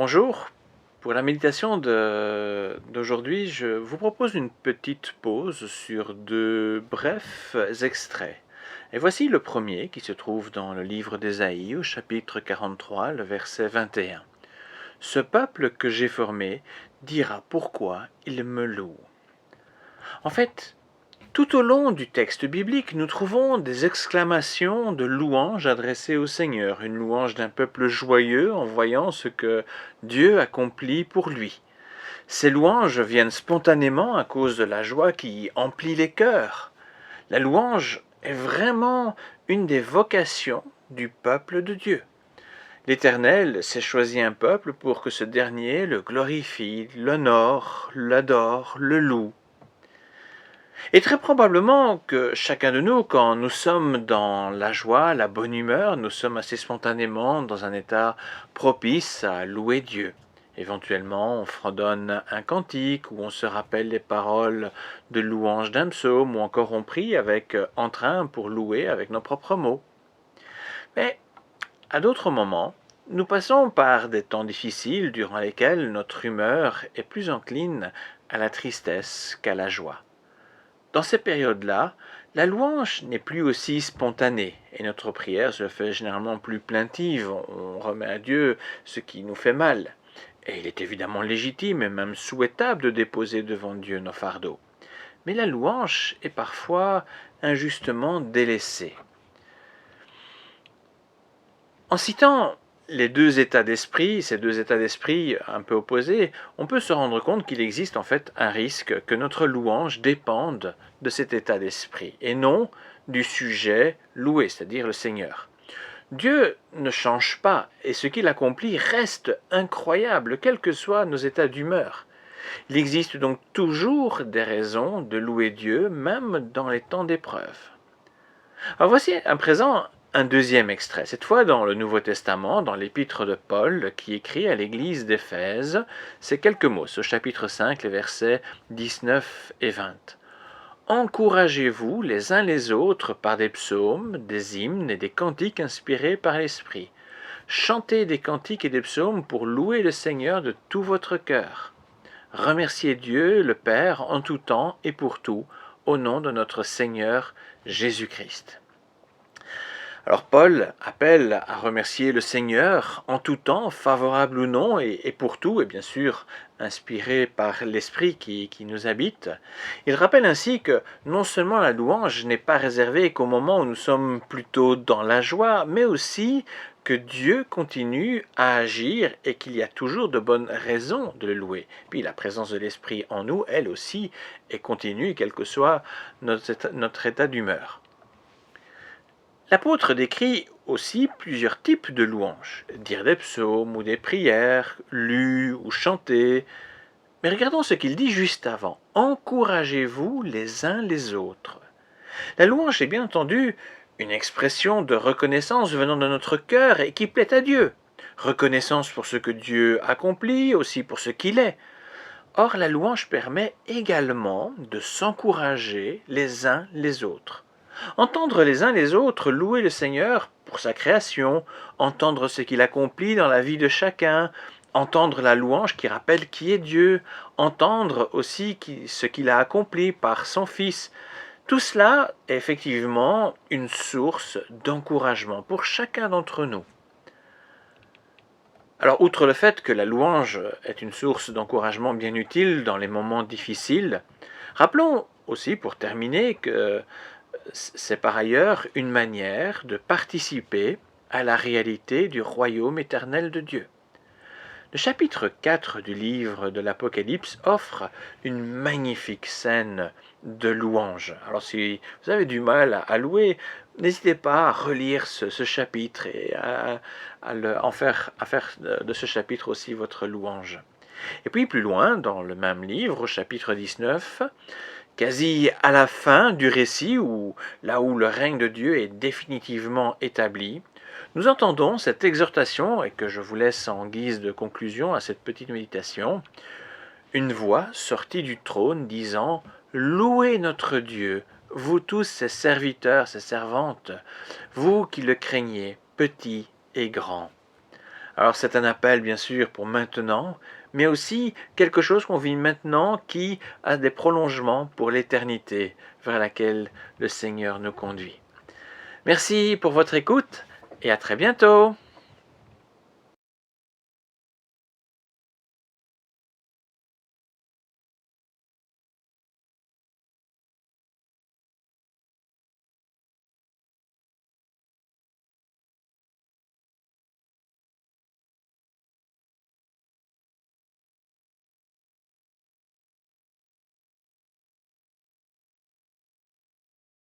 Bonjour, pour la méditation d'aujourd'hui, je vous propose une petite pause sur de brefs extraits. Et voici le premier qui se trouve dans le livre d'Ésaïe au chapitre 43, le verset 21. Ce peuple que j'ai formé dira pourquoi il me loue. En fait, tout au long du texte biblique, nous trouvons des exclamations de louange adressées au Seigneur, une louange d'un peuple joyeux en voyant ce que Dieu accomplit pour lui. Ces louanges viennent spontanément à cause de la joie qui emplit les cœurs. La louange est vraiment une des vocations du peuple de Dieu. L'Éternel s'est choisi un peuple pour que ce dernier le glorifie, l'honore, l'adore, le loue. Et très probablement que chacun de nous, quand nous sommes dans la joie, la bonne humeur, nous sommes assez spontanément dans un état propice à louer Dieu. Éventuellement, on fredonne un cantique, ou on se rappelle les paroles de louange d'un psaume, ou encore on prie avec entrain pour louer avec nos propres mots. Mais à d'autres moments, nous passons par des temps difficiles durant lesquels notre humeur est plus encline à la tristesse qu'à la joie. Dans ces périodes-là, la louange n'est plus aussi spontanée et notre prière se fait généralement plus plaintive. On remet à Dieu ce qui nous fait mal. Et il est évidemment légitime et même souhaitable de déposer devant Dieu nos fardeaux. Mais la louange est parfois injustement délaissée. En citant les deux états d'esprit, ces deux états d'esprit un peu opposés, on peut se rendre compte qu'il existe en fait un risque que notre louange dépende de cet état d'esprit et non du sujet loué, c'est-à-dire le Seigneur. Dieu ne change pas et ce qu'il accomplit reste incroyable, quels que soient nos états d'humeur. Il existe donc toujours des raisons de louer Dieu, même dans les temps d'épreuve. Alors voici à présent un deuxième extrait, cette fois dans le Nouveau Testament, dans l'épître de Paul, qui écrit à l'église d'Éphèse ces quelques mots, ce chapitre 5, les versets 19 et 20. Encouragez-vous les uns les autres par des psaumes, des hymnes et des cantiques inspirés par l'Esprit. Chantez des cantiques et des psaumes pour louer le Seigneur de tout votre cœur. Remerciez Dieu, le Père, en tout temps et pour tout, au nom de notre Seigneur Jésus-Christ. Alors Paul appelle à remercier le Seigneur en tout temps, favorable ou non, et pour tout, et bien sûr inspiré par l'Esprit qui nous habite. Il rappelle ainsi que non seulement la louange n'est pas réservée qu'au moment où nous sommes plutôt dans la joie, mais aussi que Dieu continue à agir et qu'il y a toujours de bonnes raisons de le louer. Puis la présence de l'Esprit en nous, elle aussi, est continue, quel que soit notre état d'humeur. L'apôtre décrit aussi plusieurs types de louanges, dire des psaumes ou des prières, lues ou chantées. Mais regardons ce qu'il dit juste avant. Encouragez-vous les uns les autres. La louange est bien entendu une expression de reconnaissance venant de notre cœur et qui plaît à Dieu. Reconnaissance pour ce que Dieu accomplit, aussi pour ce qu'il est. Or, la louange permet également de s'encourager les uns les autres. Entendre les uns les autres louer le Seigneur pour sa création, entendre ce qu'il accomplit dans la vie de chacun, entendre la louange qui rappelle qui est Dieu, entendre aussi ce qu'il a accompli par son Fils. Tout cela est effectivement une source d'encouragement pour chacun d'entre nous. Alors, outre le fait que la louange est une source d'encouragement bien utile dans les moments difficiles, rappelons aussi, pour terminer, que c'est par ailleurs une manière de participer à la réalité du royaume éternel de Dieu. Le chapitre 4 du livre de l'Apocalypse offre une magnifique scène de louange. Alors si vous avez du mal à louer, n'hésitez pas à relire ce chapitre et à faire de ce chapitre aussi votre louange. Et puis plus loin, dans le même livre, au chapitre 19, quasi à la fin du récit, là où le règne de Dieu est définitivement établi, nous entendons cette exhortation, et que je vous laisse en guise de conclusion à cette petite méditation, une voix sortie du trône disant « Louez notre Dieu, vous tous ses serviteurs, ses servantes, vous qui le craignez, petits et grands. » Alors c'est un appel bien sûr pour maintenant, mais aussi quelque chose qu'on vit maintenant qui a des prolongements pour l'éternité vers laquelle le Seigneur nous conduit. Merci pour votre écoute et à très bientôt.